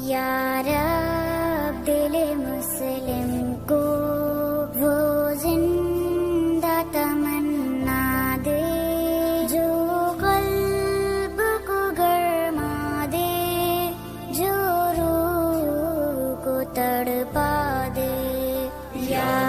या रब दिले मुस्लिम को वो जिंदा तमन्ना दे जो कल्ब को गरमा दे, जो रूह को तड़पा दे। या